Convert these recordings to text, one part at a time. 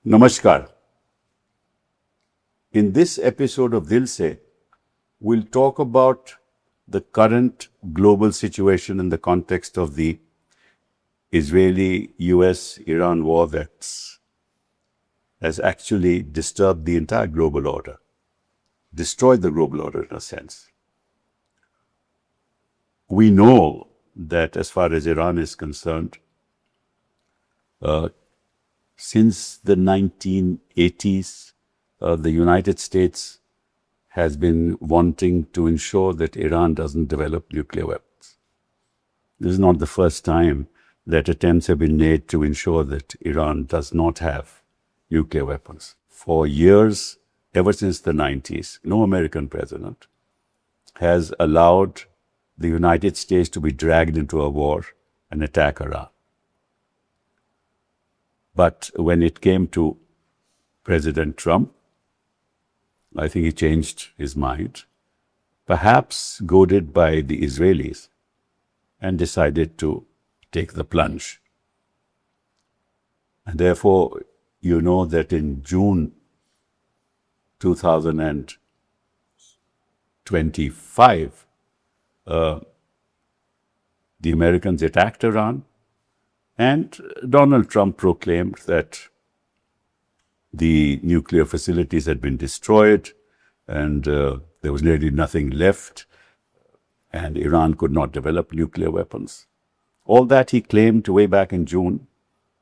Namaskar. In this episode of Dilse, we'll talk about the current global situation in the context of the Israeli-US-Iran war that has actually disturbed the entire global order, destroyed the global order in a sense. We know that as far as Iran is concerned, since the 1980s, the United States has been wanting to ensure that Iran doesn't develop nuclear weapons. This is not the first time that attempts have been made to ensure that Iran does not have nuclear weapons. For years, ever since the 90s, no American president has allowed the United States to be dragged into a war and attack Iran. But when it came to President Trump, I think he changed his mind, perhaps goaded by the Israelis, and decided to take the plunge. And therefore, you know that in June 2025, the Americans attacked Iran, and Donald Trump proclaimed that the nuclear facilities had been destroyed and there was nearly nothing left and Iran could not develop nuclear weapons. All that he claimed way back in June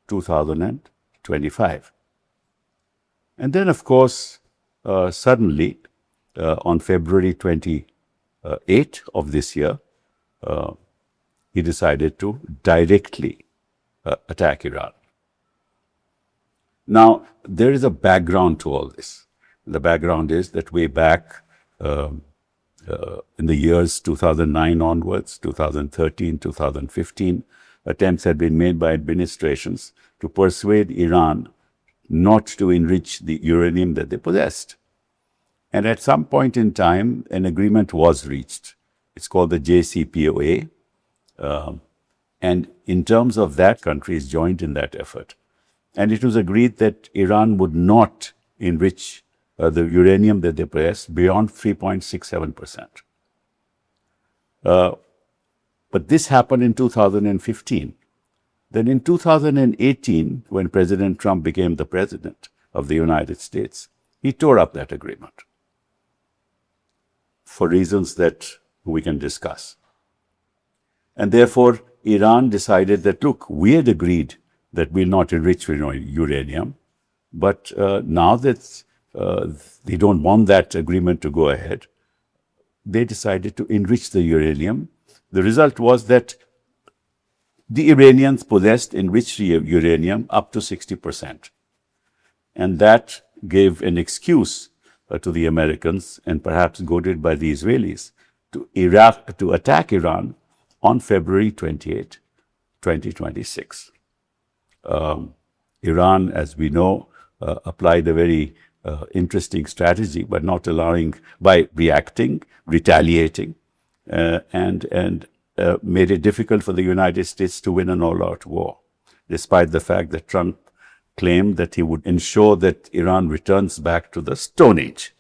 2025. And then, of course, suddenly, on February 28 of this year, he decided to directly attack Iran. Now, there is a background to all this. The background is that way back in the years 2009 onwards, 2013, 2015, attempts had been made by administrations to persuade Iran not to enrich the uranium that they possessed. And at some point in time, an agreement was reached. It's called the JCPOA. And in terms of that, countries joined in that effort. And it was agreed that Iran would not enrich the uranium that they possessed beyond 3.67%. But this happened in 2015. Then in 2018, when President Trump became the president of the United States, he tore up that agreement for reasons that we can discuss. And therefore, Iran decided that, look, we had agreed that we'll not enrich uranium, but now that they don't want that agreement to go ahead, they decided to enrich the uranium. The result was that the Iranians possessed enriched uranium up to 60%. And that gave an excuse to the Americans, and perhaps goaded by the Israelis, to attack Iran on February 28, 2026. Iran, as we know, applied a very interesting strategy by reacting, retaliating, and made it difficult for the United States to win an all-out war, despite the fact that Trump claimed that he would ensure that Iran returns back to the Stone Age.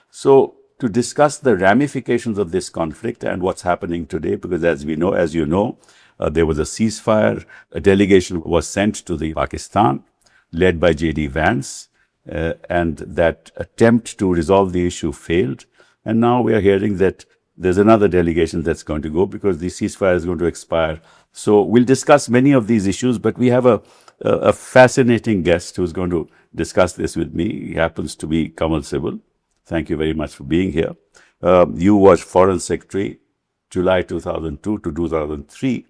So, to discuss the ramifications of this conflict and what's happening today, because as you know, there was a ceasefire. A delegation was sent to Pakistan, led by J.D. Vance, and that attempt to resolve the issue failed. And now we are hearing that there's another delegation that's going to go because the ceasefire is going to expire. So we'll discuss many of these issues, but we have a fascinating guest who's going to discuss this with me. He happens to be Kanwal Sibal. Thank you very much for being here. You were Foreign Secretary July 2002 to 2003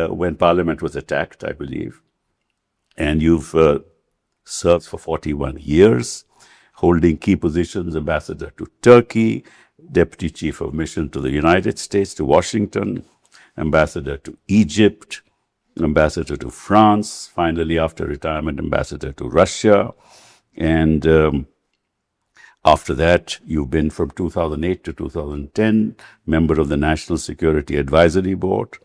when Parliament was attacked, I believe. And you've served for 41 years, holding key positions, ambassador to Turkey, deputy chief of mission to the United States, to Washington, ambassador to Egypt, ambassador to France, finally after retirement, ambassador to Russia. And after that, you've been from 2008 to 2010, member of the National Security Advisory Board,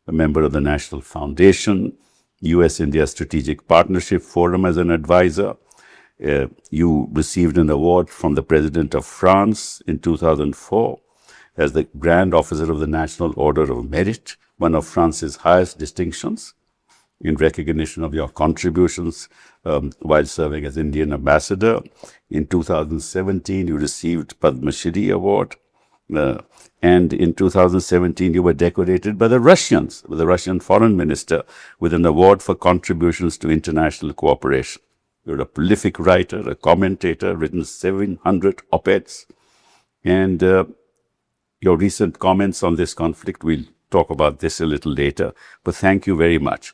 a member of the National Foundation, U.S.-India Strategic Partnership Forum as an advisor. You received an award from the President of France in 2004 as the Grand Officer of the National Order of Merit, one of France's highest distinctions, in recognition of your contributions while serving as Indian ambassador. In 2017, you received Padma Shri Award. And in 2017, you were decorated by the Russians, with the Russian foreign minister, with an award for contributions to international cooperation. You're a prolific writer, a commentator, written 700 op-eds. And your recent comments on this conflict, we'll talk about this a little later. But thank you very much.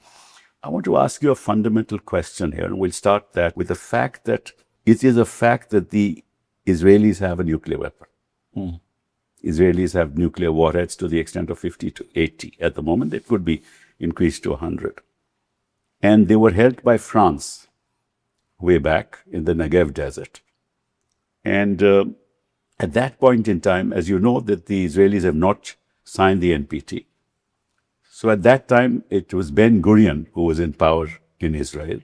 I want to ask you a fundamental question here, and we'll start that with the fact that it is a fact that the Israelis have a nuclear weapon. Israelis have nuclear warheads to the extent of 50 to 80 at the moment. It could be increased to 100. And they were held by France way back in the Negev desert. And at that point in time, as you know, that the Israelis have not signed the NPT. So at that time, it was Ben Gurion who was in power in Israel.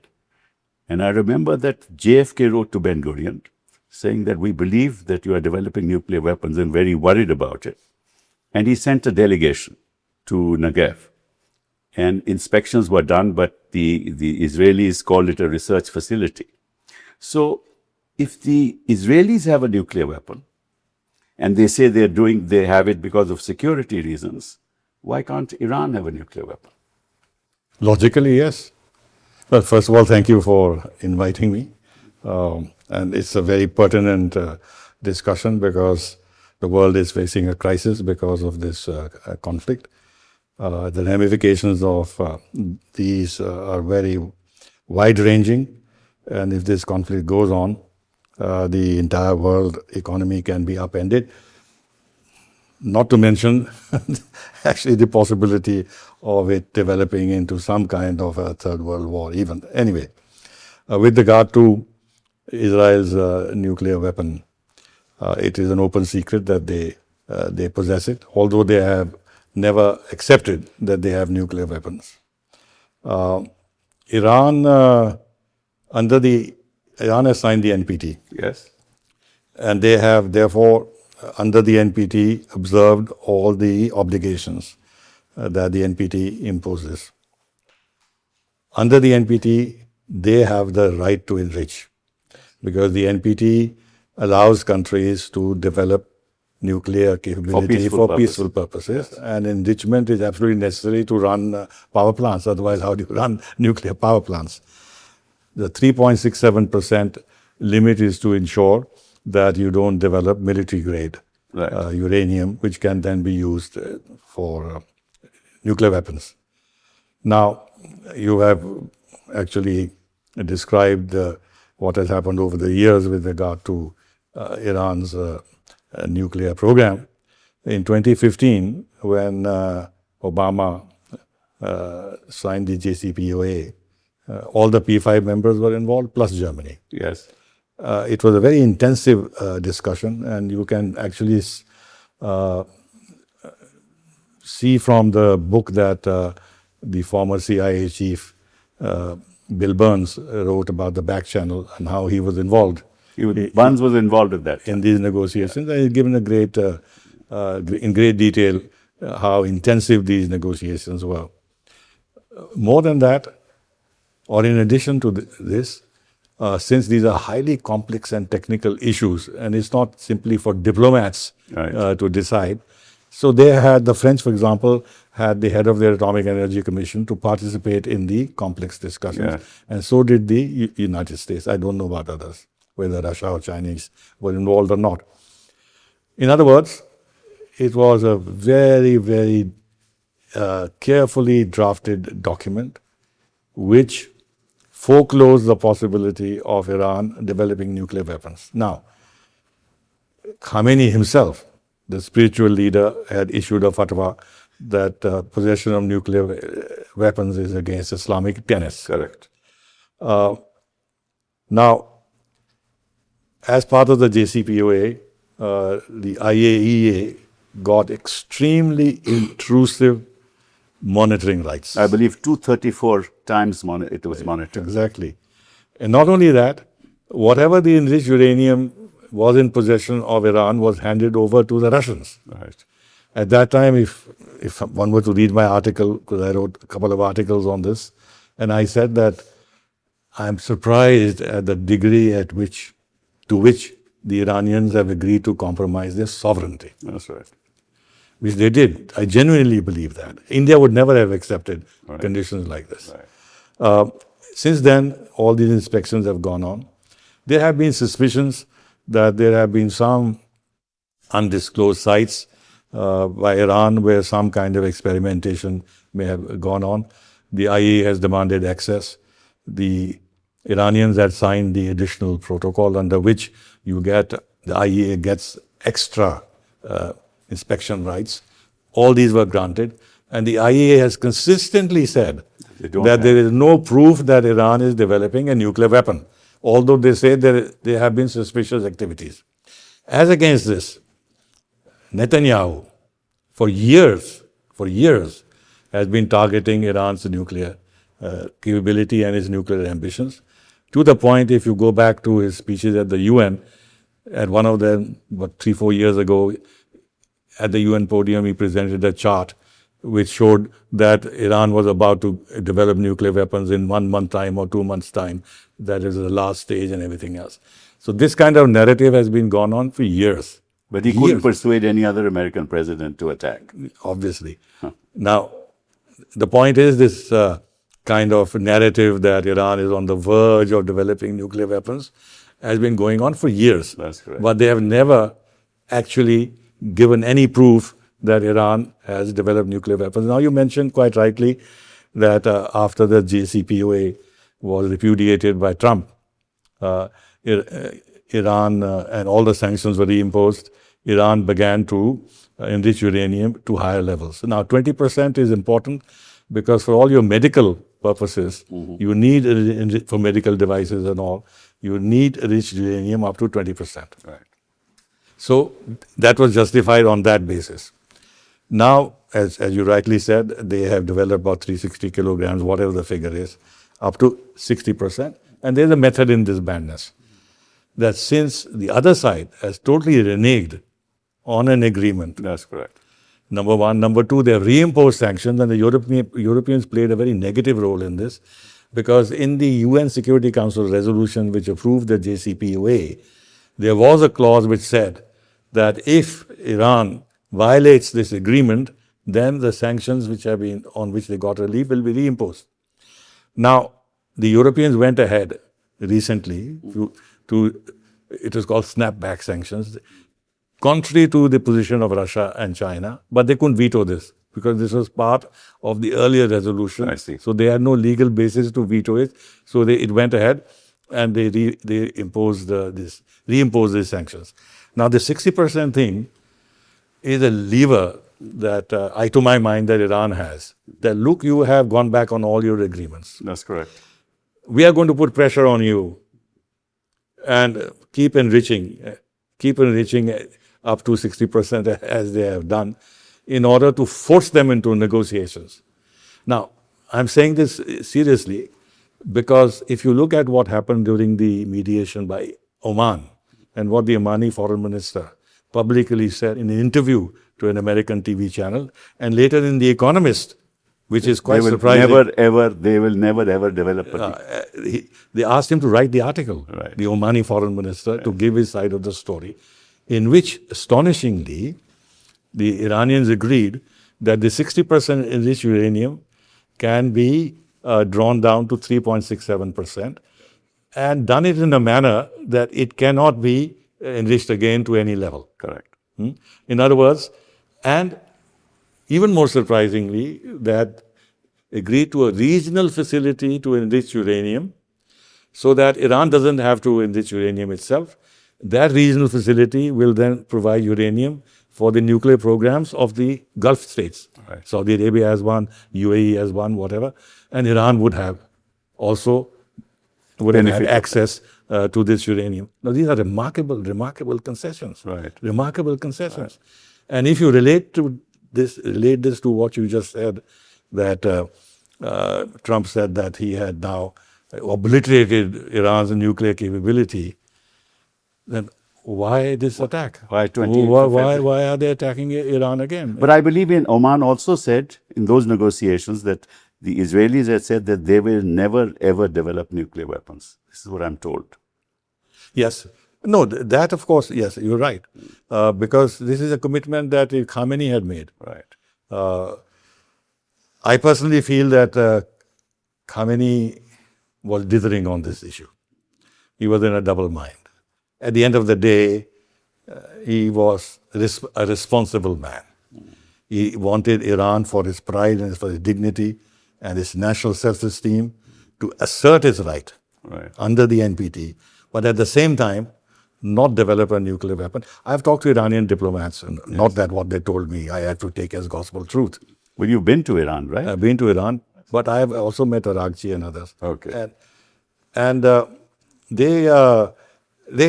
And I remember that JFK wrote to Ben Gurion saying that we believe that you are developing nuclear weapons and very worried about it. And he sent a delegation to Negev. And inspections were done, but the Israelis called it a research facility. So if the Israelis have a nuclear weapon, and they say they have it because of security reasons, why can't Iran have a nuclear weapon? Logically, yes. Well, first of all, thank you for inviting me. And it's a very pertinent discussion because the world is facing a crisis because of this conflict. The ramifications of these are very wide-ranging. And if this conflict goes on, the entire world economy can be upended. Not to mention, actually, the possibility of it developing into some kind of a third world war even. Anyway, with regard to Israel's nuclear weapon, it is an open secret that they possess it, although they have never accepted that they have nuclear weapons. Iran has signed the NPT. Yes. And they have, therefore, under the NPT, observed all the obligations that the NPT imposes. Under the NPT, they have the right to enrich, because the NPT allows countries to develop nuclear capability for peaceful purposes. Yes. And enrichment is absolutely necessary to run power plants. Otherwise, how do you run nuclear power plants? The 3.67% limit is to ensure that you don't develop military-grade uranium, which can then be used for nuclear weapons. Now, you have actually described what has happened over the years with regard to Iran's nuclear program. In 2015, when Obama signed the JCPOA, all the P5 members were involved, plus Germany. Yes. It was a very intensive discussion, and you can actually see from the book that the former CIA chief, Bill Burns, wrote about the back channel and how he was involved. Burns was involved in that. In these negotiations. And he's given a in great detail how intensive these negotiations were. More than that, or in addition to this, since these are highly complex and technical issues, and it's not simply for diplomats to decide. So they had, the French, for example, had the head of their Atomic Energy Commission to participate in the complex discussions. Yeah. And so did the United States. I don't know about others, whether Russia or Chinese were involved or not. In other words, it was a very, very carefully drafted document which foreclosed the possibility of Iran developing nuclear weapons. Now, Khamenei himself, the spiritual leader, had issued a fatwa that possession of nuclear weapons is against Islamic tenets. Correct. Now, as part of the JCPOA, the IAEA got extremely intrusive monitoring rights. I believe 234 times it was monitored. Exactly. And not only that, whatever the enriched uranium was in possession of Iran was handed over to the Russians. Right. At that time, if one were to read my article, because I wrote a couple of articles on this, and I said that I'm surprised at the degree to which the Iranians have agreed to compromise their sovereignty. That's right. Which they did. I genuinely believe that. India would never have accepted conditions like this. Right. Since then, all these inspections have gone on. There have been suspicions that there have been some undisclosed sites by Iran where some kind of experimentation may have gone on. The IAEA has demanded access. The Iranians had signed the additional protocol under which the IAEA gets extra inspection rights. All these were granted. And the IAEA has consistently said that there is no proof that Iran is developing a nuclear weapon, although they say there have been suspicious activities. As against this, Netanyahu, for years, has been targeting Iran's nuclear capability and its nuclear ambitions, to the point, if you go back to his speeches at the UN, at one of them, 3-4 years ago, at the UN podium, he presented a chart which showed that Iran was about to develop nuclear weapons in 1 month time or 2 months time. That is the last stage and everything else. So this kind of narrative has been gone on for years. But he couldn't persuade any other American president to attack. Obviously. Now, the point is this kind of narrative that Iran is on the verge of developing nuclear weapons has been going on for years. That's correct. But they have never actually given any proof that Iran has developed nuclear weapons. Now, you mentioned quite rightly that after the JCPOA was repudiated by Trump, Iran and all the sanctions were reimposed. Iran began to enrich uranium to higher levels. Now, 20% is important because for all your medical purposes, you need, for medical devices and all, you need enriched uranium up to 20%. Right. So that was justified on that basis. Now, as you rightly said, they have developed about 360 kilograms, whatever the figure is, up to 60%. And there's a method in this madness that since the other side has totally reneged on an agreement. That's correct. Number one. Number two, they have reimposed sanctions, and the Europeans played a very negative role in this, because in the UN Security Council resolution which approved the JCPOA, there was a clause which said that if Iran violates this agreement, then the sanctions on which they got relief will be reimposed. Now, the Europeans went ahead recently it was called snapback sanctions, contrary to the position of Russia and China, but they couldn't veto this because this was part of the earlier resolution. I see. So they had no legal basis to veto it. So it went ahead and they reimposed these sanctions. Now, the 60% thing is a lever that, to my mind, that Iran has. That, look, you have gone back on all your agreements. That's correct. We are going to put pressure on you and keep enriching up to 60% as they have done in order to force them into negotiations. Now, I'm saying this seriously because if you look at what happened during the mediation by Oman and what the Omani foreign minister publicly said in an interview to an American TV channel and later in The Economist, which is quite surprising. They will never ever develop a they asked him to write the article, right. The Omani foreign minister, to give his side of the story, in which, astonishingly, the Iranians agreed that the 60% enriched uranium can be drawn down to 3.67% and done it in a manner that it cannot be enriched again to any level. Correct. In other words, and even more surprisingly, that agreed to a regional facility to enrich uranium so that Iran doesn't have to enrich uranium itself. That regional facility will then provide uranium for the nuclear programs of the Gulf states. Right. Saudi Arabia has one, UAE has one, whatever. And Iran would have had access to this uranium. Now, these are remarkable concessions. Right. Remarkable concessions. Right. And if you relate this to what you just said, that Trump said that he had now obliterated Iran's nuclear capability, then why this attack? Why 28th of February? Why are they attacking Iran again? But I believe in Oman also said in those negotiations that the Israelis had said that they will never ever develop nuclear weapons. This is what I'm told. Yes. No, that of course, yes, you're right. Because this is a commitment that Khamenei had made. Right. I personally feel that Khamenei was dithering on this issue. He was in a double mind. At the end of the day, he was a responsible man. He wanted Iran for his pride and for his dignity and his national self-esteem to assert his right under the NPT, but at the same time, not develop a nuclear weapon. I've talked to Iranian diplomats, and not that what they told me I had to take as gospel truth. Well, you've been to Iran, right? I've been to Iran, but I have also met Aragchi and others. Okay. And they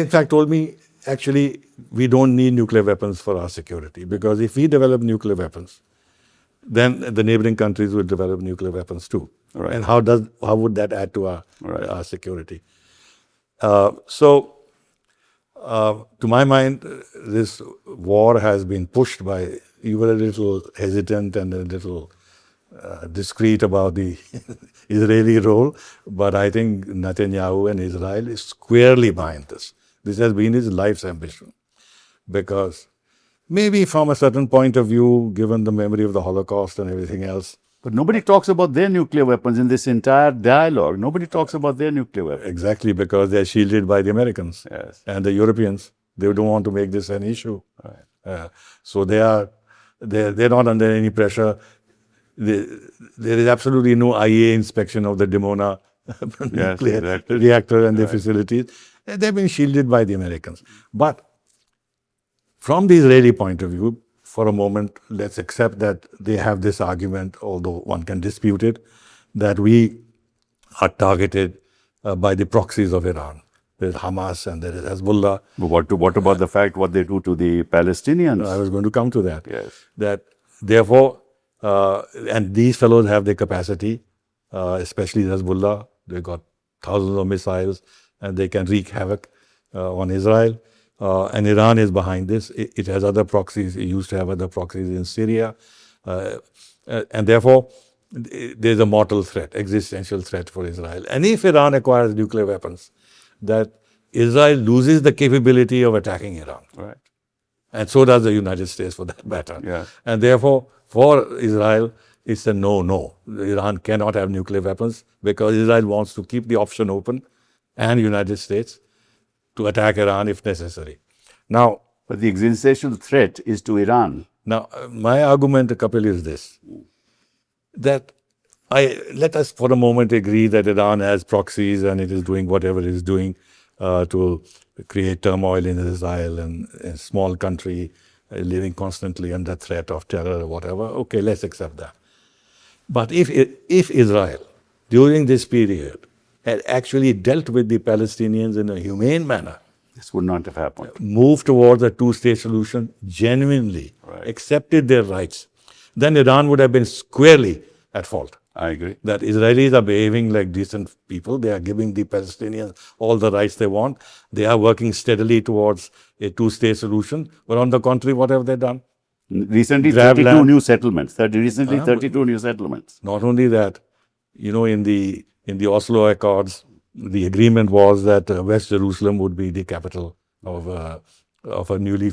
in fact told me, actually, we don't need nuclear weapons for our security, because if we develop nuclear weapons, then the neighboring countries will develop nuclear weapons too. Right. And how would that add to our security? To my mind, this war has been pushed by, you were a little hesitant and a little discreet about the Israeli role, but I think Netanyahu and Israel is squarely behind this. This has been his life's ambition, because maybe from a certain point of view, given the memory of the Holocaust and everything else. But nobody talks about their nuclear weapons in this entire dialogue. Nobody talks about their nuclear weapons. Exactly, because they're shielded by the Americans and the Europeans. They don't want to make this an issue. Right. So they're not under any pressure. There is absolutely no IAEA inspection of the Dimona nuclear reactor and their facilities. They've been shielded by the Americans. But from the Israeli point of view, for a moment, let's accept that they have this argument, although one can dispute it, that we are targeted by the proxies of Iran. There's Hamas and there is Hezbollah. But what about the fact what they do to the Palestinians? I was going to come to that. Yes. That therefore, and these fellows have the capacity, especially Hezbollah. They've got thousands of missiles and they can wreak havoc on Israel. And Iran is behind this. It has other proxies. It used to have other proxies in Syria. And therefore, there's a mortal threat, existential threat for Israel. And if Iran acquires nuclear weapons, that Israel loses the capability of attacking Iran. Right. And so does the United States, for that matter. Yeah. And therefore, for Israel, it's a no. Iran cannot have nuclear weapons, because Israel wants to keep the option open, and United States, to attack Iran if necessary. Now, but the existential threat is to Iran. Now, my argument, Kapil, is this: that let us for a moment agree that Iran has proxies and it is doing whatever it is doing to create turmoil in Israel, and a small country living constantly under threat of terror or whatever. Okay, let's accept that. But if Israel, during this period, had actually dealt with the Palestinians in a humane manner, this would not have happened. Moved towards a two-state solution, genuinely accepted their rights, then Iran would have been squarely at fault. I agree. That Israelis are behaving like decent people. They are giving the Palestinians all the rights they want. They are working steadily towards a two-state solution. But on the contrary, what have they done? Recently, 32 new settlements. 32 new settlements. Not only that, in the Oslo Accords, the agreement was that West Jerusalem would be the capital of a newly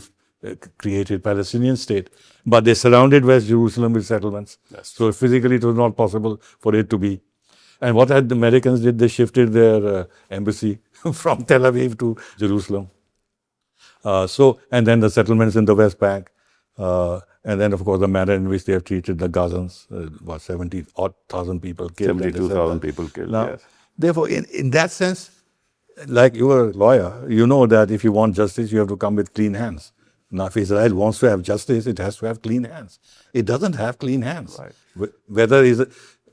created Palestinian state. But they surrounded West Jerusalem with settlements. So physically it was not possible for it to be. And what had the Americans did, they shifted their embassy from Tel Aviv to Jerusalem. And then the settlements in the West Bank. And then, of course, the manner in which they have treated the Gazans, about 70,000 people killed. 72,000 people killed, now, yes. Therefore, in that sense, like you are a lawyer, you know that if you want justice, you have to come with clean hands. Now, if Israel wants to have justice, it has to have clean hands. It doesn't have clean hands. Right. Whether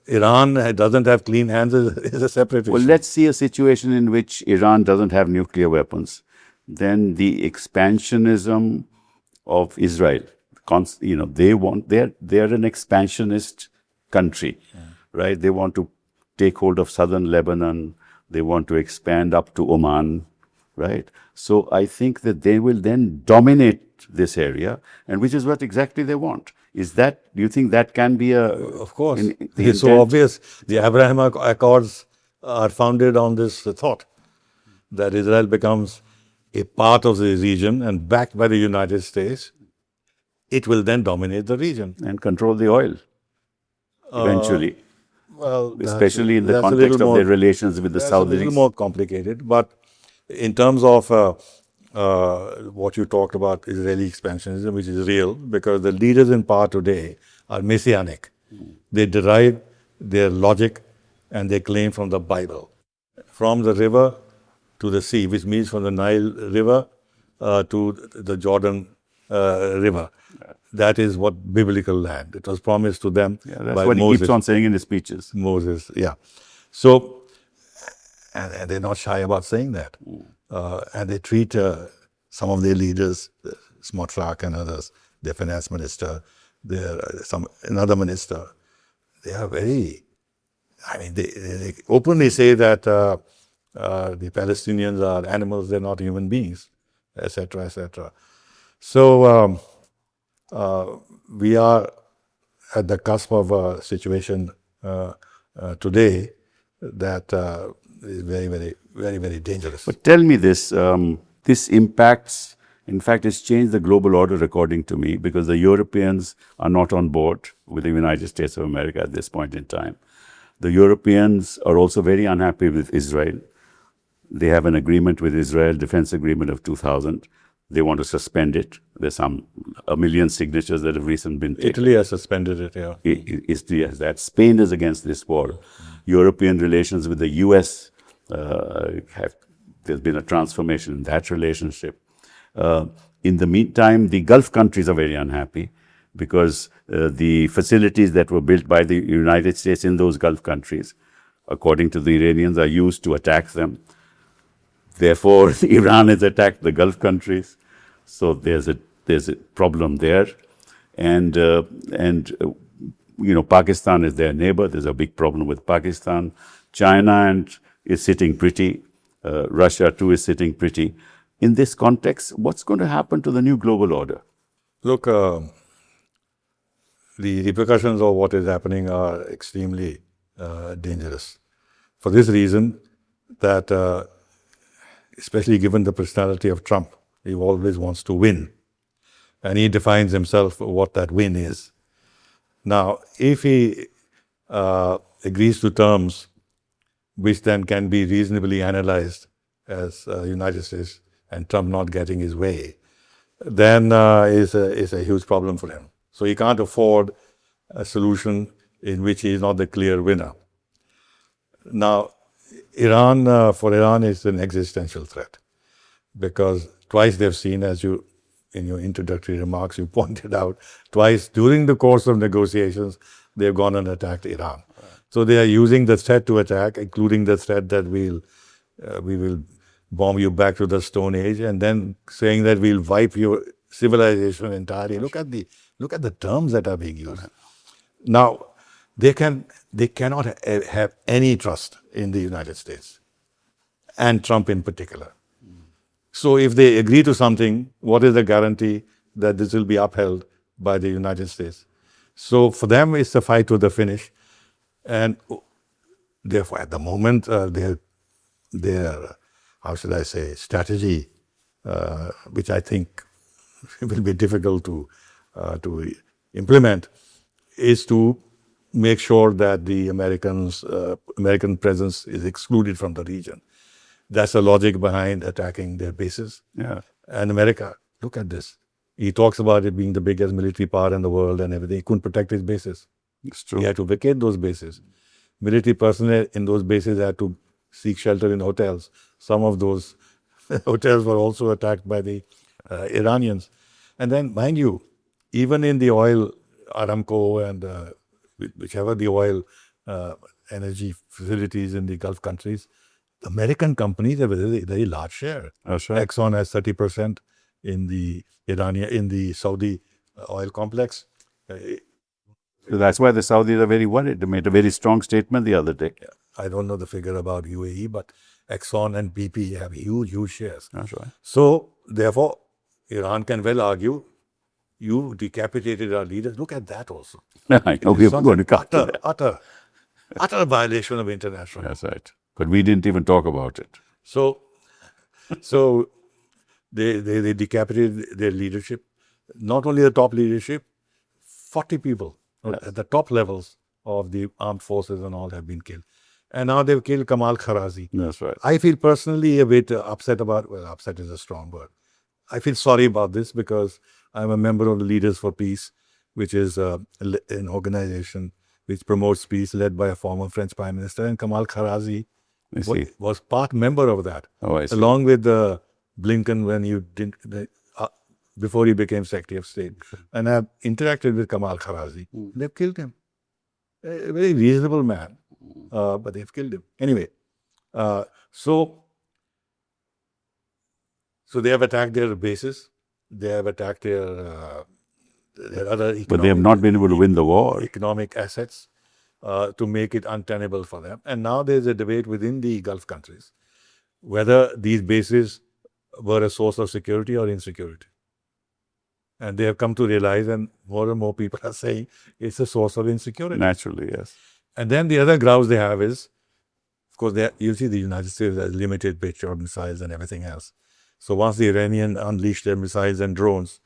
Iran doesn't have clean hands is a separate issue. Well, let's see a situation in which Iran doesn't have nuclear weapons. Then the expansionism of Israel, they're an expansionist country, right? They want to take hold of southern Lebanon. They want to expand up to Oman, right? So I think that they will then dominate this area, and which is what exactly they want. Is that, do you think that can be a... Of course. the It's so intent? obvious. The Abraham Accords are founded on this thought that Israel becomes a part of the region and backed by the United States. It will then dominate the region. And control the oil, eventually. Well, Especially in the that's a context little of their more- relations with the That's a little Saudis. more complicated, but in terms of what you talked about, Israeli expansionism, which is real, because the leaders in power today are messianic. They derive their logic and their claim from the Bible, from the river to the sea, which means from the Nile River to the Jordan River. That is what biblical land. It was promised to them That's by what Moses. he keeps on saying in his speeches. Moses, yeah. So, and they're not shy about saying that. And they treat some of their leaders, Smotrach and others, their finance minister, another minister, they are very, I mean, they openly say that the Palestinians are animals, they're not human beings, etc., etc. So, we are at the cusp of a situation today that is very, very, very, very dangerous. But tell me this, this impacts, in fact, it's changed the global order according to me, because the Europeans are not on board with the United States of America at this point in time. The Europeans are also very unhappy with Israel. They have an agreement with Israel, defense agreement of 2000. They want to suspend it. There's 1 million signatures that have recently been taken. Italy has suspended it, yeah. Italy has that. Spain is against this war. European relations with the US there's been a transformation in that relationship. In the meantime, the Gulf countries are very unhappy because the facilities that were built by the United States in those Gulf countries, according to the Iranians, are used to attack them. Therefore, Iran has attacked the Gulf countries. So there's a problem there. And Pakistan is their neighbor. There's a big problem with Pakistan. China is sitting pretty. Russia, too, is sitting pretty. In this context, what's going to happen to the new global order? Look, the repercussions of what is happening are extremely dangerous. For this reason, that especially given the personality of Trump, he always wants to win. And he defines himself what that win is. Now, if he agrees to terms which then can be reasonably analyzed as United States and Trump not getting his way, then is a huge problem for him. So he can't afford a solution in which he is not the clear winner. Now, for Iran, it's an existential threat because twice they've seen, as you, in your introductory remarks, you pointed out, twice during the course of negotiations, they've gone and attacked Iran. Right. So they are using the threat to attack, including the threat that we will bomb you back to the Stone Age, and then saying that we'll wipe your civilization entirely. Look at the terms that are being used. Right. Now, they cannot have any trust in the United States, and Trump in particular. So if they agree to something, what is the guarantee that this will be upheld by the United States? So for them, it's a fight to the finish. And therefore, at the moment, their how should I say, strategy, which I think will be difficult to implement, is to make sure that the American presence is excluded from the region. That's the logic behind attacking their bases. Yeah. And America, look at this. He talks about it being the biggest military power in the world and everything. He couldn't protect his bases. It's true. He had to vacate those bases. Military personnel in those bases had to seek shelter in hotels. Some of those hotels were also attacked by the Iranians. And then, mind you, even in the oil, Aramco and whichever the oil energy facilities in the Gulf countries, American companies have a very, very large share. That's right. Exxon has 30% in the Saudi oil complex. So that's why the Saudis are very worried. They made a very strong statement the other day. I don't know the figure about UAE, but Exxon and BP have huge shares. That's right. So, therefore, Iran can well argue, you decapitated our leaders. Look at that also. I know we're going to cut to that. Utter violation of international law. That's right. But we didn't even talk about it. So they decapitated their leadership. Not only the top leadership, 40 people at the top levels of the armed forces and all have been killed. And now they've killed Kamal Kharazi. That's right. I feel personally a bit upset about, well, upset is a strong word. I feel sorry about this because I'm a member of the Leaders for Peace, which is an organization which promotes peace led by a former French Prime Minister. And Kamal Kharazi was part member of that, along with Blinken when you didn't, before he became Secretary of State. And I've interacted with Kamal Kharazi. They've killed him. A very reasonable man, but they've killed him. Anyway, so they have attacked their bases. They have attacked their other economic, but they have not been able to win the war. Economic assets to make it untenable for them. And now there's a debate within the Gulf countries whether these bases were a source of security or insecurity. And they have come to realize, and more people are saying, it's a source of insecurity. Naturally, yes. And then the other grouse they have is, of course, you see the United States has limited Patriot missiles and everything else. So once the Iranians unleashed their missiles and drones,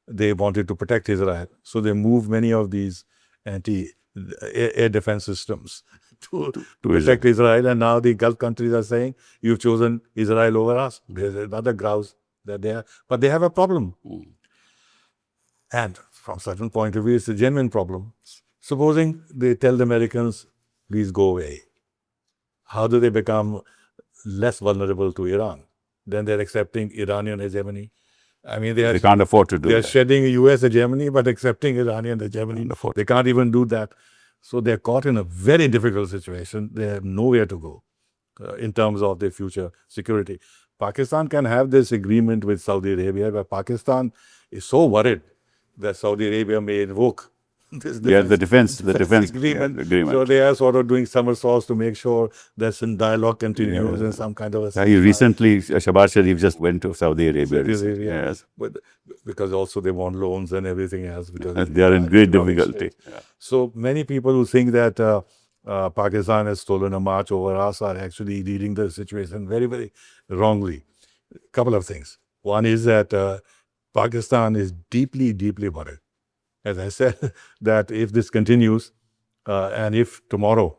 they wanted to protect Israel. So they moved many of these anti-air defense systems to protect Israel. And now the Gulf countries are saying, you've chosen Israel over us. There's another grouse that they have. But they have a problem. And from a certain point of view, it's a genuine problem. Supposing they tell the Americans, please go away. How do they become less vulnerable to Iran? Then they're accepting Iranian hegemony. I mean, they can't afford to do that. They're shedding U.S. hegemony, but accepting Iranian hegemony. They can't even do that. So they're caught in a very difficult situation. They have nowhere to go in terms of their future security. Pakistan can have this agreement with Saudi Arabia, but Pakistan is so worried that Saudi Arabia may invoke this defense agreement. So they are sort of doing somersaults to make sure that some dialogue continues and some kind of a... Recently, Shahbaz Sharif just went to Saudi Arabia. Yes. But because also they want loans and everything else. Because they are in great difficulty. So many people who think that Pakistan has stolen a march over us are actually reading the situation very, very wrongly. A couple of things. One is that Pakistan is deeply, deeply worried. As I said, that if this continues and if tomorrow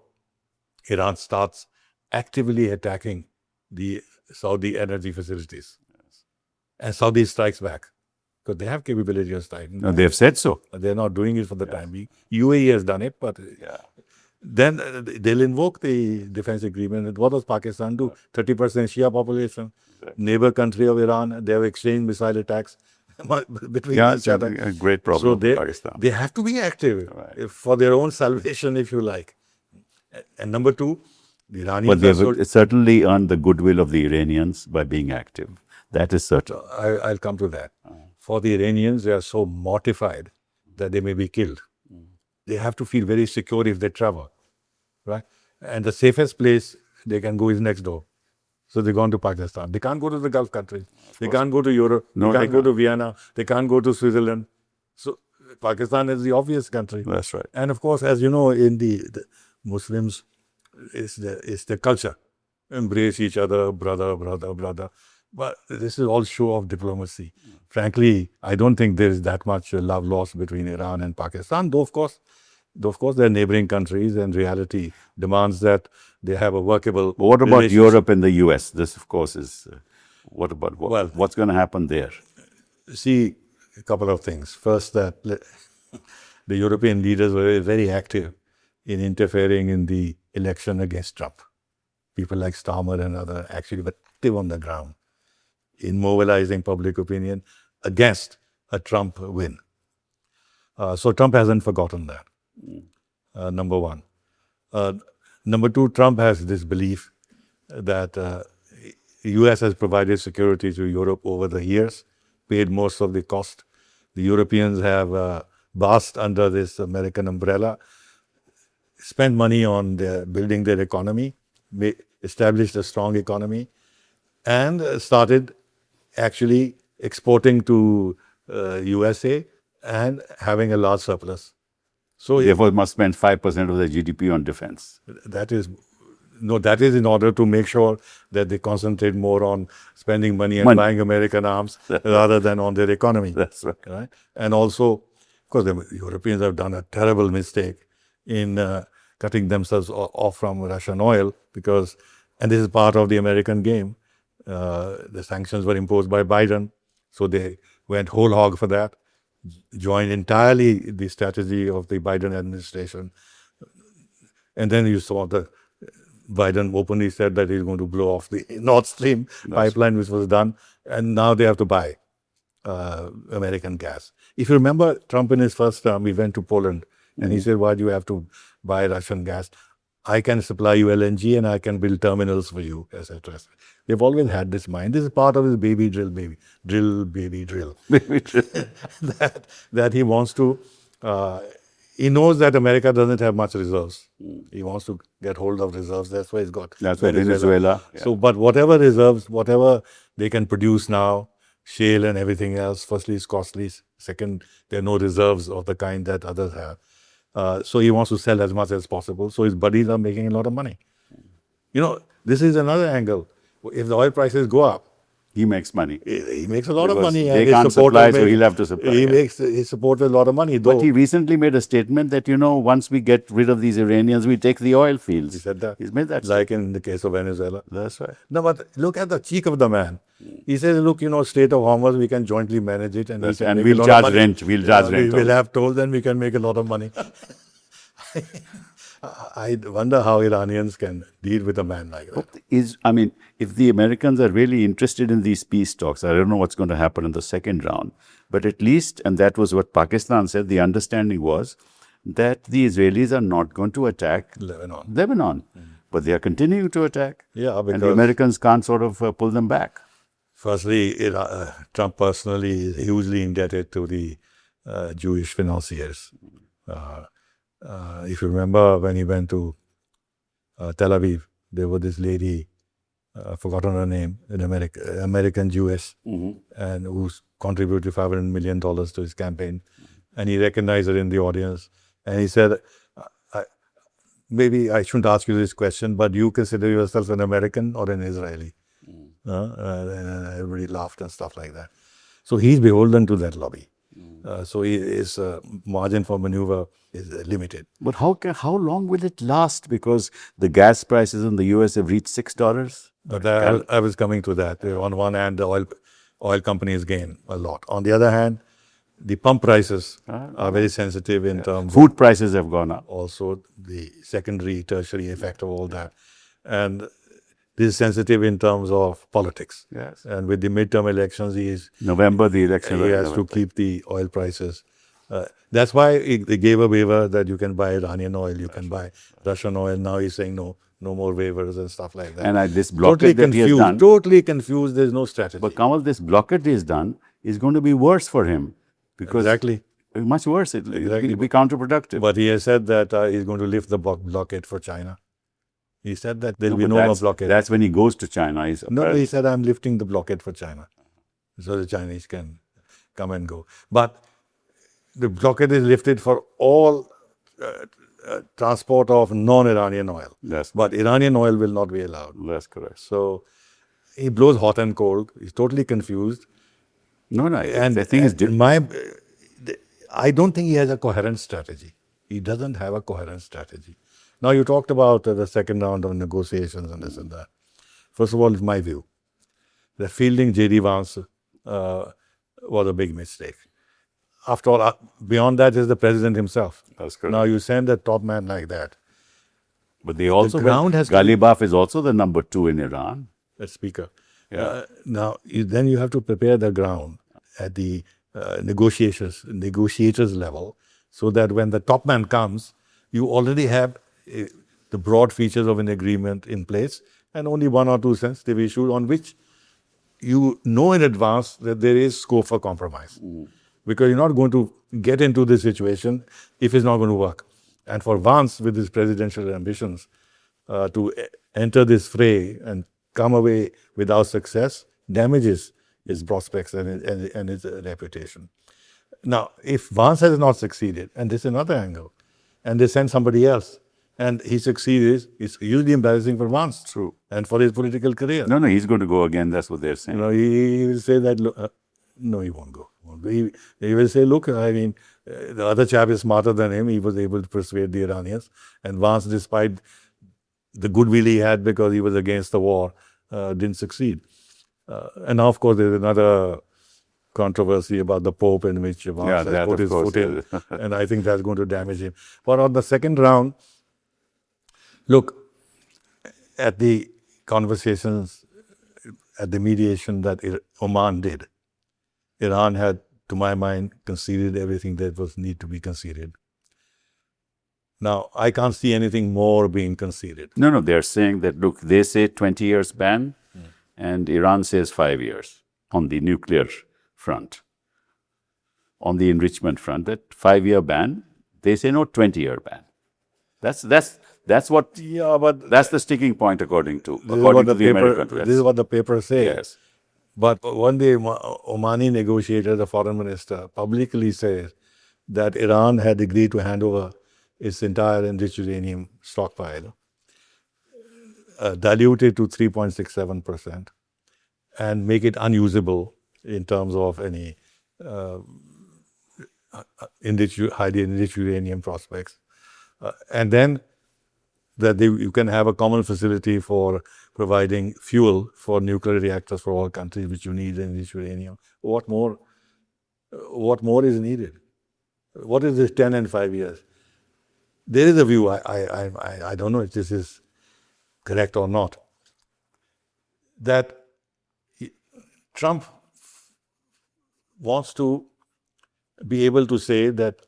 Iran starts actively attacking the Saudi energy facilities and Saudi strikes back, because they have capability of striking. No, they have said so. They're not doing it for the time being. UAE has done it, but then they'll invoke the defense agreement. And what does Pakistan do? 30% Shia population, neighbor country of Iran, they have exchanged missile attacks between each other. A great problem so for Pakistan. They have to be active for their own salvation, if you like. And number two, the Iranians... But they have certainly earned the goodwill of the Iranians by being active. That is certain. I'll come to that. For the Iranians, they are so mortified that they may be killed. They have to feel very secure if they travel, right? And the safest place they can go is next door. So they've gone to Pakistan. They can't go to the Gulf countries. They can't go to Europe. They can't go to Vienna. They can't go to Switzerland. So Pakistan is the obvious country. That's right. And of course, as you know, in the Muslims, it's the culture. Embrace each other, brother. But this is all show of diplomacy. Frankly, I don't think there is that much love lost between Iran and Pakistan. Though, of course, they're neighboring countries, and reality demands that they have a workable... But what about Europe and the US? This, of course, is... what about what's going to happen there? See, a couple of things. First, that the European leaders were very active in interfering in the election against Trump. People like Starmer and others actually were active on the ground in mobilizing public opinion against a Trump win. So Trump hasn't forgotten that. Number one. Number two, Trump has this belief that the US has provided security to Europe over the years, paid most of the cost. The Europeans have basked under this American umbrella, spent money on building their economy, established a strong economy, and started actually exporting to USA and having a large surplus. So Therefore, must spend 5% of the GDP on defense. that is in order to make sure that they concentrate more on spending money and buying American arms rather than on their economy. That's right. Right? And also, of course, the Europeans have done a terrible mistake in cutting themselves off from Russian oil and this is part of the American game. The sanctions were imposed by Biden, so they went whole hog for that, joined entirely the strategy of the Biden administration. And then you saw Biden openly said that he's going to blow off the Nord Stream pipeline, which was done, and now they have to buy American gas. If you remember, Trump in his first term, he went to Poland, and he said, why do you have to buy Russian gas? I can supply you LNG and I can build terminals for you, etc. They've always had this mind. This is part of his baby drill. That he wants to, he knows that America doesn't have much reserves. He wants to get hold of reserves. That's why he's got Venezuela. Yeah. So, but whatever reserves, whatever they can produce now, shale and everything else, firstly, it's costly. Second, there are no reserves of the kind that others have. So he wants to sell as much as possible. So his buddies are making a lot of money. This is another angle. If the oil prices go up, he makes money. He makes a lot of money. They can't supply, so he'll have to supply. He makes his supporters a lot of money. But he recently made a statement that, once we get rid of these Iranians, we take the oil fields. He said that. He's made that like in the case of Venezuela. That's right. No, but look at the cheek of the man. He says, look, State of Hormuz, we can jointly manage it. And we'll charge rent. We'll charge rent. We'll have tolls and we can make a lot of money. I wonder how Iranians can deal with a man like that. If the Americans are really interested in these peace talks, I don't know what's going to happen in the second round, but at least, and that was what Pakistan said, the understanding was that the Israelis are not going to attack Lebanon. But they are continuing to attack. Yeah, and the Americans can't sort of pull them back. Firstly, Trump personally is hugely indebted to the Jewish financiers. If you remember when he went to Tel Aviv, there was this lady, I've forgotten her name, an American Jewess, and who contributed $500 million to his campaign. And he recognized her in the audience. And he said, maybe I shouldn't ask you this question, but do you consider yourself an American or an Israeli? And everybody laughed and stuff like that. So he's beholden to that lobby. So his margin for maneuver is limited. But how long will it last? Because the gas prices in the US have reached $6. But I was coming to that. On one hand, the oil companies gain a lot. On the other hand, the pump prices are very sensitive in terms food prices have gone up. Also, the secondary, tertiary effect of all that. And this is sensitive in terms of politics. Yes. And with the midterm elections, November, the election. He has to keep the oil prices. That's why they gave a waiver that you can buy Iranian oil, you can buy Russian oil. Now he's saying no more waivers and stuff like that. And this blockade that he has done. Totally confused. There's no strategy. But Kanwal, this blockade he has done is going to be worse for him. Because exactly. Much worse. It'll be counterproductive. But he has said that he's going to lift the blockade for China. He said that there will be no more blockade. That's when he goes to China. He said, I'm lifting the blockade for China. So the Chinese can come and go. But the blockade is lifted for all transport of non-Iranian oil. Yes. But Iranian oil will not be allowed. That's correct. So he blows hot and cold. He's totally confused. No. And the thing is, I don't think he has a coherent strategy. He doesn't have a coherent strategy. Now, you talked about the second round of negotiations and this and that. First of all, it's my view that fielding J.D. Vance was a big mistake. After all, beyond that is the president himself. That's correct. Now, you send a top man like that. But they also, Ghalibaf is also the number 2 in Iran. The speaker. Yeah. Now, then you have to prepare the ground at the negotiators level so that when the top man comes, you already have the broad features of an agreement in place and only 1 or 2 sensitive issues on which you know in advance that there is scope for compromise. because you're not going to get into this situation if it's not going to work. And for Vance, with his presidential ambitions, to enter this fray and come away without success damages his prospects and his reputation. Now, if Vance has not succeeded, and this is another angle, and they send somebody else, and he succeeds, it's hugely embarrassing for Vance. True. And for his political career. No, he's going to go again. That's what they're saying. He will say that, no, he won't go. He will say, look, I mean, the other chap is smarter than him. He was able to persuade the Iranians. And Vance, despite the goodwill he had because he was against the war, didn't succeed. And now, of course, there's another controversy about the Pope in which Vance has put his foot in. And I think that's going to damage him. But on the second round, look, at the conversations, at the mediation that Oman did, Iran had, to my mind, conceded everything that was need to be conceded. Now, I can't see anything more being conceded. No, they're saying that, look, they say 20 years ban, and Iran says 5 years on the nuclear front. On the enrichment front, that 5-year ban, they say no, 20-year ban. That's what. Yeah, but that's the sticking point according to the American press. This is what the papers say. Yes. But one day, Omani negotiator, the foreign minister, publicly says that Iran had agreed to hand over its entire enriched uranium stockpile, dilute it to 3.67%, and make it unusable in terms of any highly enriched uranium prospects, and then that you can have a common facility for providing fuel for nuclear reactors for all countries, which you need enriched uranium. What more is needed? What is this 10 and 5 years? There is a view, I don't know if this is correct or not, that Trump wants to be able to say that,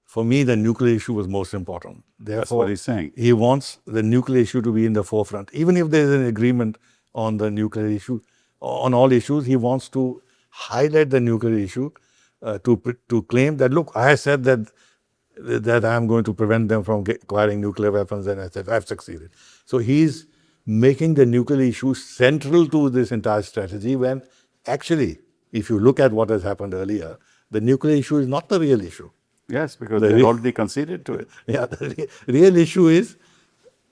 for me, the nuclear issue was most important. Therefore, that's what he's saying. He wants the nuclear issue to be in the forefront. Even if there is an agreement on the nuclear issue, on all issues, he wants to highlight the nuclear issue to claim that, look, I said that I'm going to prevent them from acquiring nuclear weapons, and I said, I've succeeded. So he's making the nuclear issue central to this entire strategy, when actually, if you look at what has happened earlier, the nuclear issue is not the real issue. Yes, because they already conceded to it. Yeah, the real issue is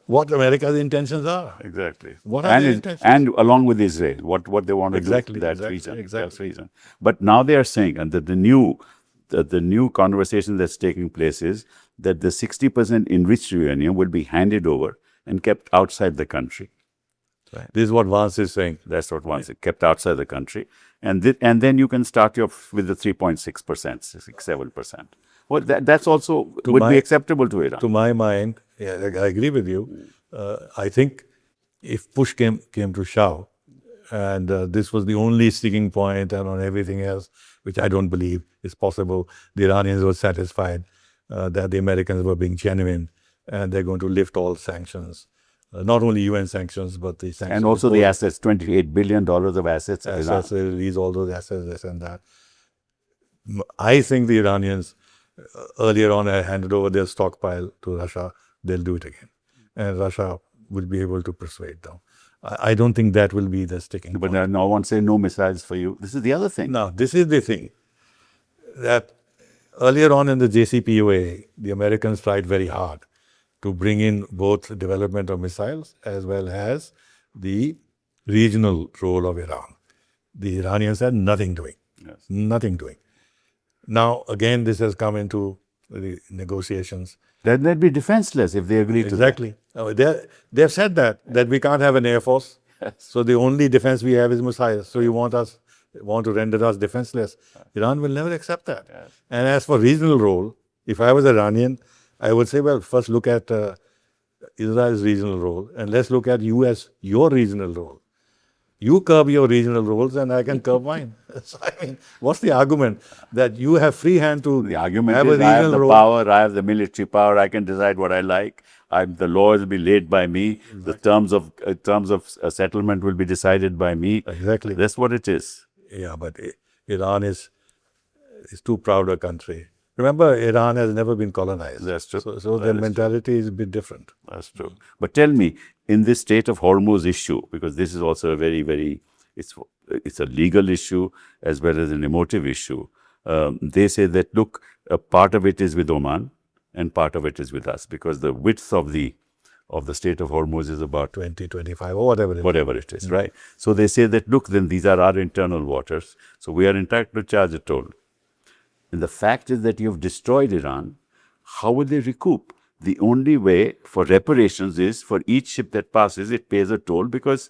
what America's intentions are. Exactly. What are their intentions? And along with Israel, what they want to do Exactly, in that exactly, region. exactly. That region. But now they are saying, and that the new conversation that's taking place is that the 60% enriched uranium will be handed over and kept outside the country. Right. This is what Vance is saying. That's what Vance is, kept outside the country. And then you can start with the 3.6%, 6-7%. Well, that's also would be acceptable to Iran. To my mind, yeah, I agree with you. I think if push came to shove, and this was the only sticking point, and on everything else, which I don't believe is possible, the Iranians were satisfied that the Americans were being genuine, and they're going to lift all sanctions. Not only UN sanctions, but the sanctions. And also the assets, $28 billion of assets. Assets, they release all those assets, this and that. I think the Iranians earlier on had handed over their stockpile to Russia. They'll do it again. And Russia will be able to persuade them. I don't think that will be the sticking point. But no one say no missiles for you. This is the other thing. Now, this is the thing, that earlier on in the JCPOA, the Americans tried very hard to bring in both development of missiles as well as the regional role of Iran. The Iranians had nothing doing. Yes. Nothing doing. Now, again, this has come into the negotiations. Then they'd be defenseless if they agree to that. Exactly. They've said that we can't have an air force. Yes. So the only defense we have is missiles. So you want to render us defenseless. Iran will never accept that. Yes. And as for regional role, if I was Iranian, I would say, well, first look at Israel's regional role, and let's look at US, your regional role. You curb your regional roles, and I can curb mine. So, I mean, what's the argument that you have free hand to The argument have is a regional I have the role? power, I have the military power, I can decide what I like. The laws will be laid by me. Exactly. The terms of settlement will be decided by me. Exactly. That's what it is. Yeah, but Iran is is too proud a country. Remember, Iran has never been colonized. That's true. So their mentality is a bit different. That's true. But tell me, in this Strait of Hormuz issue, because this is also a very, it's a legal issue as well as an emotive issue. They say that, look, a part of it is with Oman and part of it is with us, because the width of the Strait of Hormuz is about 20, 25 or whatever it is. Right? So they say that, look, then these are our internal waters, so we are entitled to charge a toll. And the fact is that you've destroyed Iran. How will they recoup? The only way for reparations is for each ship that passes, it pays a toll, because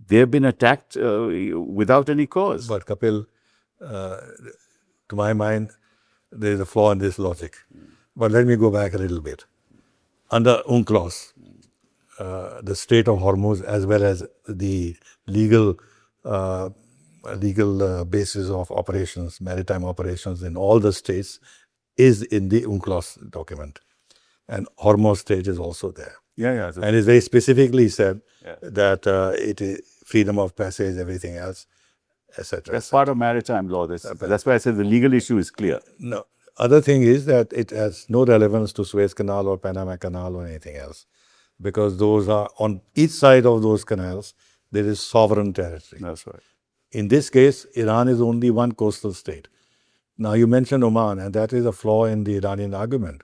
they have been attacked without any cause. But Kapil, to my mind, there is a flaw in this logic. But let me go back a little bit. Under UNCLOS, the Strait of Hormuz, as well as the legal basis of operations, maritime operations in all the states, is in the UNCLOS document. And Hormuz Strait is also there. Yeah. And it's very specifically said that it is freedom of passage, everything else, etc. That's part of maritime law. That's why I said the legal issue is clear. No. Other thing is that it has no relevance to Suez Canal or Panama Canal or anything else, because those are, on each side of those canals, there is sovereign territory. That's right. In this case, Iran is only one coastal state. Now, you mentioned Oman, and that is a flaw in the Iranian argument.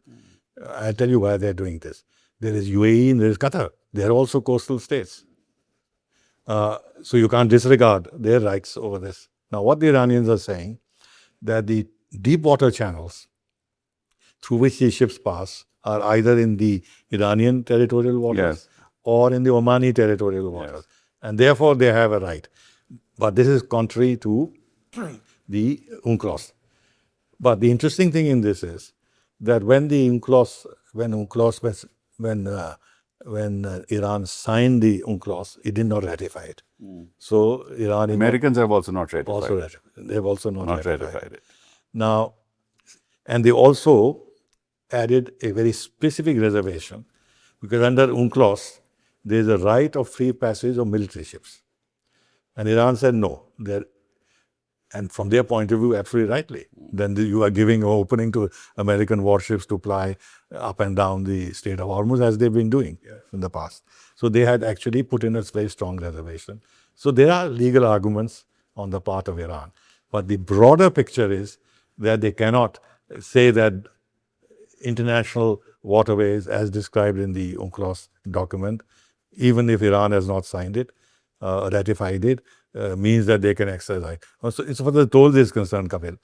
I'll tell you why they're doing this. There is UAE and there is Qatar. They're also coastal states. So you can't disregard their rights over this. Now, what the Iranians are saying, that the deep water channels through which these ships pass are either in the Iranian territorial waters or in the Omani territorial waters. And therefore, they have a right. But this is contrary to the UNCLOS. But the interesting thing in this is that when Iran signed the UNCLOS, it did not ratify it. So Americans have also not ratified it. They've also not ratified it. Now, and they also added a very specific reservation, because under UNCLOS, there is a right of free passage of military ships. And Iran said no. And from their point of view, absolutely rightly. Then you are giving an opening to American warships to ply up and down the Strait of Hormuz, as they've been doing in the past. So they had actually put in a very strong reservation. So there are legal arguments on the part of Iran. But the broader picture is that they cannot say that international waterways, as described in the UNCLOS document, even if Iran has not signed it, ratified it, means that they can exercise. So as far as the tolls is concerned, Kapil,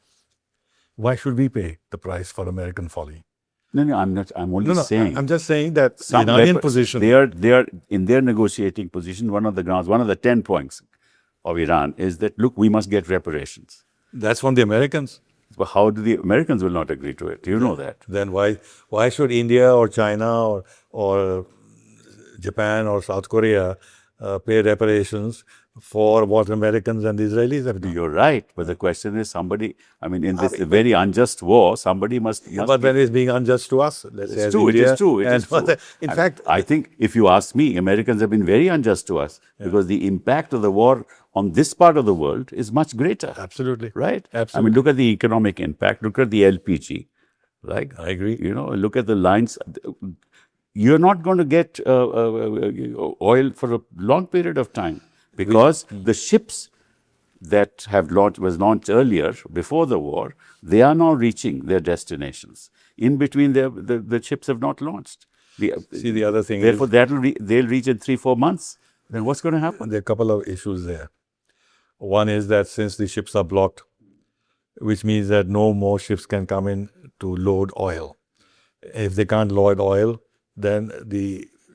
why should we pay the price for American folly? No, I'm not. I'm only saying. I'm just saying that the Iranian position. They are in their negotiating position. One of the grounds, one of the 10 points of Iran is that, look, we must get reparations. That's from the Americans. But how do the Americans will not agree to it? You know that. Then why should India or China or Japan or South Korea pay reparations for what Americans and the Israelis have done? You're right, but the question is in this very unjust war, somebody must but when it's being unjust to us, let's say it's true, India, it is true. In fact, I think if you ask me, Americans have been very unjust to us because the impact of the war on this part of the world is much greater. Absolutely. Right? Absolutely. Look at the economic impact, look at the LPG. Right? I agree. Look at the lines. You're not going to get oil for a long period of time because the ships that was launched earlier, before the war, they are now reaching their destinations. In between, the ships have not launched. The other thing therefore, they'll reach in 3-4 months. Then what's going to happen? There are a couple of issues there. One is that since the ships are blocked, which means that no more ships can come in to load oil. If they can't load oil, then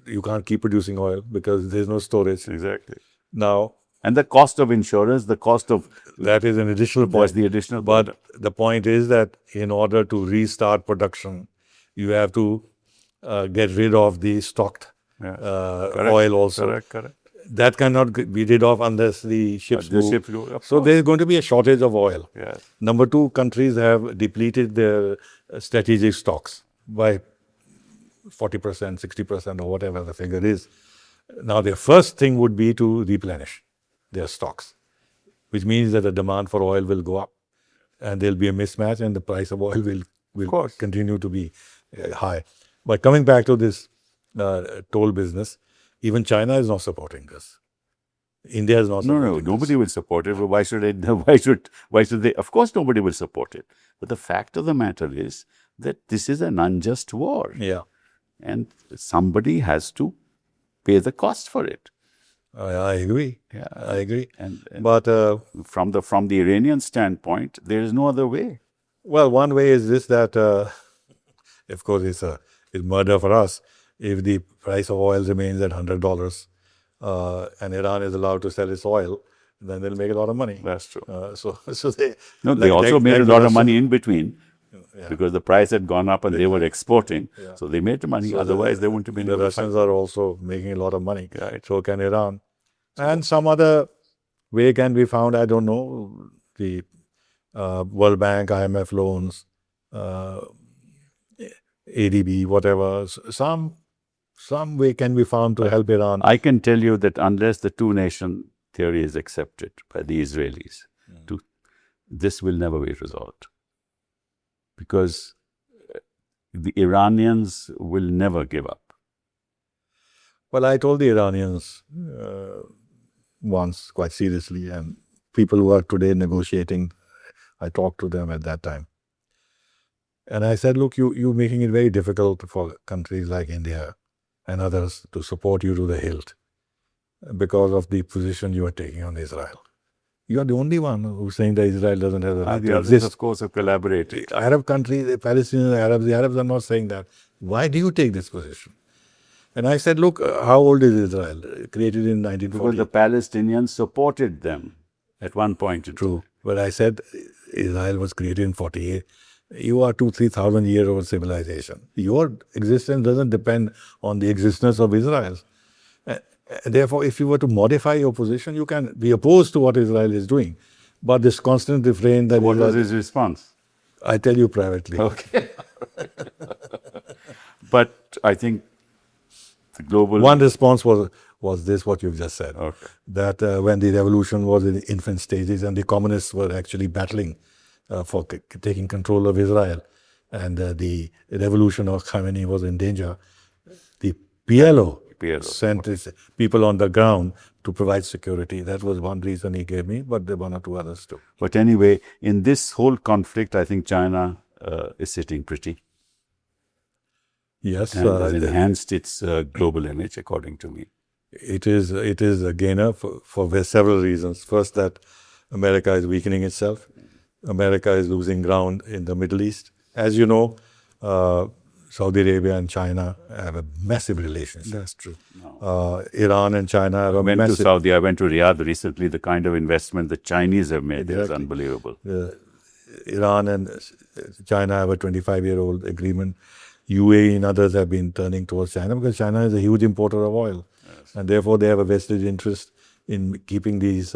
you can't keep producing oil because there's no storage. Exactly. Now, and the cost of insurance, the cost of that is an additional point. That's the additional point. But the point is that in order to restart production, you have to get rid of the stocked oil also. Correct. That cannot be rid of unless the ships move. Ships go, so there is going to be a shortage of oil. Yes. Number two, countries have depleted their strategic stocks by 40%, 60% or whatever the figure is. Now, their first thing would be to replenish their stocks, which means that the demand for oil will go up. and there'll be a mismatch, and the price of oil will course. continue to be high. But coming back to this toll business, even China is not supporting this. India is not No, supporting no, nobody this. will support it. But why should it? Why should they? Of course, nobody will support it. But the fact of the matter is that this is an unjust war, Yeah, and somebody has to pay the cost for it. I agree. Yeah, I agree. And But from the Iranian standpoint, there is no other way. well, one way is this, that of course it's murder for us if the price of oil remains at $100 and Iran is allowed to sell its oil. Then they'll make a lot of money. That's true. So they No, they also made a lot of money in between because the price had gone up and they were exporting. So they made money. Otherwise, they wouldn't have been The able to Russians are also making a lot of money. Right. So can Iran. And some other way can be found, I don't know, the World Bank, IMF loans, ADB, whatever. Some way can be found to help Iran. I can tell you that unless the two-nation theory is accepted by the Israelis, this will never be resolved. Because the Iranians will never give up. Well, I told the Iranians once quite seriously, and people who are today negotiating, I talked to them at that time. And I said, look, you're making it very difficult for countries like India and others to support you to the hilt because of the position you are taking on Israel. You are the only one who's saying that Israel doesn't have the right The to others, exist. of course, have collaborated. Arab countries, the Palestinian Arabs, the Arabs are not saying that. Why do you take this position? And I said, look, how old is Israel? Created in 1940. Because the Palestinians supported them at one point. True. But I said, Israel was created in 48. You are 2,000-3,000 years old civilization. Your existence doesn't depend on the existence of Israel. Therefore, if you were to modify your position, you can be opposed to what Israel is doing. But this constant refrain that... What was his response? I tell you privately. Okay. But I think the global... One response was this, what you've just said. Okay. That when the revolution was in the infant stages and the communists were actually battling for taking control of Israel, and the revolution of Khamenei was in danger, the PLO sent its people on the ground to provide security. That was one reason he gave me, but there were one or two others too. But anyway, in this whole conflict, I think China is sitting pretty. Yes. And has enhanced its global image, according to me. It is a gainer for several reasons. First, that America is weakening itself. America is losing ground in the Middle East. As you know, Saudi Arabia and China have a massive relationship. That's true. Iran and China have a massive... I went to Saudi, I went to Riyadh recently. The kind of investment the Chinese have made is unbelievable. Iran and China have a 25-year-old agreement. UAE and others have been turning towards China because China is a huge importer of oil. Yes. And therefore, they have a vested interest in keeping these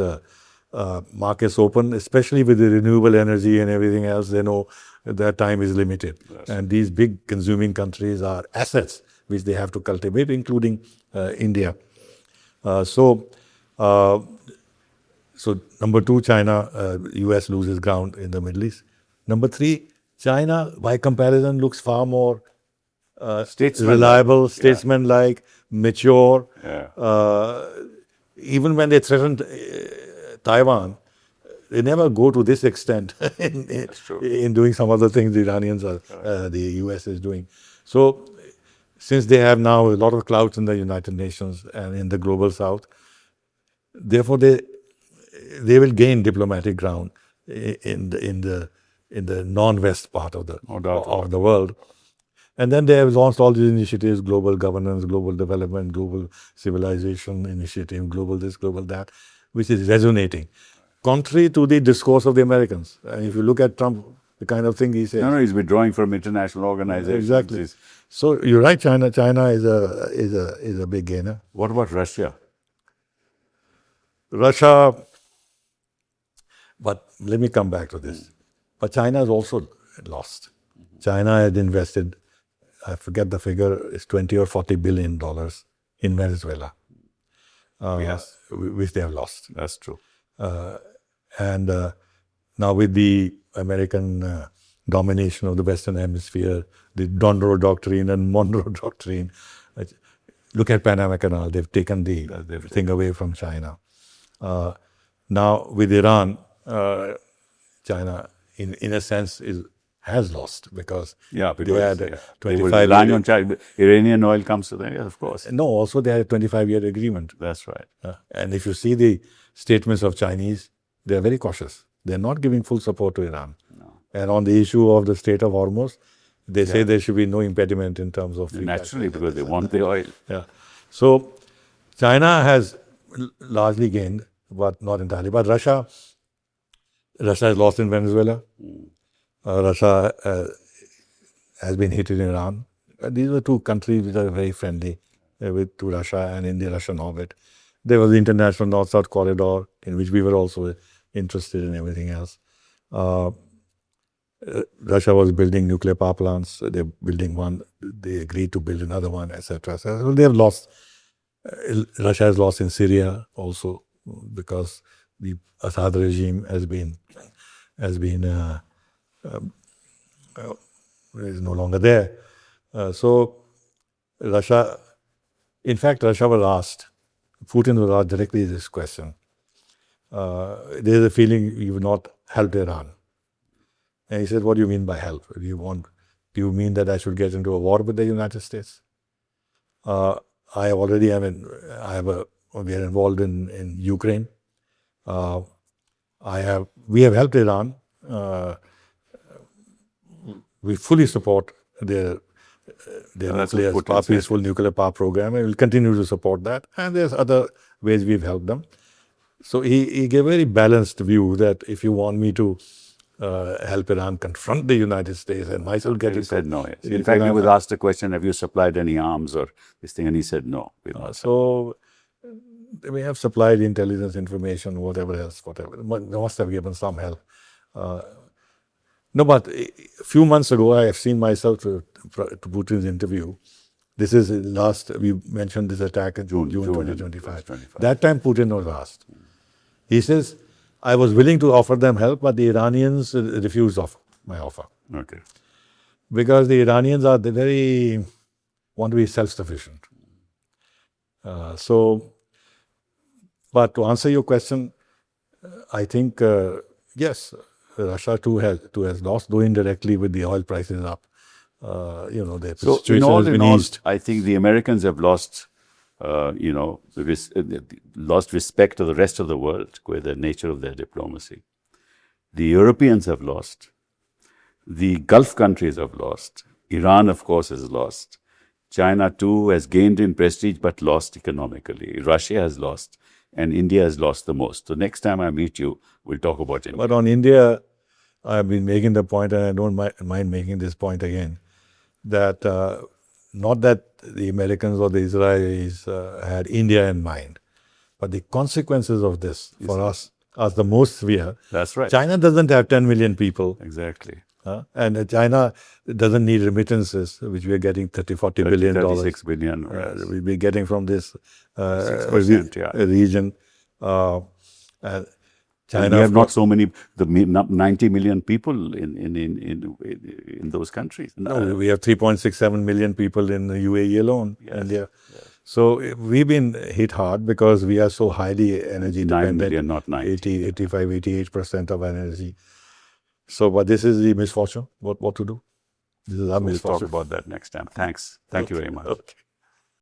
markets open, especially with the renewable energy and everything else. They know that time is limited. Yes. And these big consuming countries are assets which they have to cultivate, including India. So number two, China, US loses ground in the Middle East. Number three, China, by comparison, looks far more reliable, statesman-like, mature. Yeah. Even when they threatened Taiwan, they never go to this extent in doing some of the things the Iranians are, the US is doing. So, since they have now a lot of clout in the United Nations and in the global South, therefore they will gain diplomatic ground in the non-West part of the world. And then they have launched all these initiatives: global governance, global development, global civilization initiative, global this, global that, which is resonating. Contrary to the discourse of the Americans. And if you look at Trump, the kind of thing he says. No, he's withdrawing from international organizations. Exactly. So you're right, China is a big gainer. What about Russia? Russia, but let me come back to this. But China has also lost. China had invested, I forget the figure, it's $20 or $40 billion in Venezuela. Which they have lost. That's true. And now with the American domination of the Western Hemisphere, the Monroe Doctrine and Monroe Doctrine. Look at Panama Canal. They've taken the thing away from China. Now with Iran, China, in a sense, has lost because they had they 25 were relying on China. Iranian oil comes to them, yes, of course. No, also they had a 25-year agreement. That's right. And if you see the statements of Chinese, they're very cautious. They're not giving full support to Iran. No. And on the issue of the Strait of Hormuz, they say there should be no impediment in terms of free naturally, because they want the oil. Yeah. So China has largely gained, but not entirely. But Russia has lost in Venezuela. Russia has been hit in Iran. These are two countries which are very friendly to Russia and in the Russian orbit. There was the international North-South corridor in which we were also interested in everything else. Russia was building nuclear power plants. They're building one. They agreed to build another one, etc. So they have lost. Russia has lost in Syria also because the Assad regime is no longer there. So Russia, in fact, Russia was asked, Putin was asked directly this question. There's a feeling you've not helped Iran. And he said, what do you mean by help? Do you mean that I should get into a war with the United States? We are involved in Ukraine. We have helped Iran. We fully support their peaceful nuclear power program, and we'll continue to support that. And there's other ways we've helped them. So he gave a very balanced view that if you want me to help Iran confront the United States and myself get it. He said no, yes. In fact, he was asked the question, have you supplied any arms or this thing? And he said no. So we have supplied intelligence information, whatever else. They must have given some help. No, but a few months ago, I have seen myself to Putin's interview. This is we mentioned this attack in June 2025. That time Putin was asked. He says, I was willing to offer them help, but the Iranians refused my offer. Okay. Because the Iranians want to be self-sufficient. But to answer your question, I think, yes, Russia too has lost, though indirectly with the oil prices up. The situation has been eased. I think the Americans have lost, lost respect to the rest of the world with the nature of their diplomacy. The Europeans have lost. The Gulf countries have lost. Iran, of course, has lost. China too has gained in prestige but lost economically. Russia has lost. And India has lost the most. So next time I meet you, we'll talk about India. But on India, I've been making the point, and I don't mind making this point again, that not that the Americans or the Israelis had India in mind, but the consequences of this for us are the most severe. That's right. China doesn't have 10 million people. Exactly. And China doesn't need remittances, which we are getting $40 billion. $36 billion. We'll be getting from this 6%, region. China, we have not so many, 90 million people in those countries. No, we have 3.67 million people in the UAE alone. Yes, India. Yes. So we've been hit hard because we are so highly energy dependent. 9 million, not 90. 85, 88% of energy. So, but this is the misfortune. What to do? This is our misfortune. We'll talk about that next time. Thanks. Thank you very much. Okay.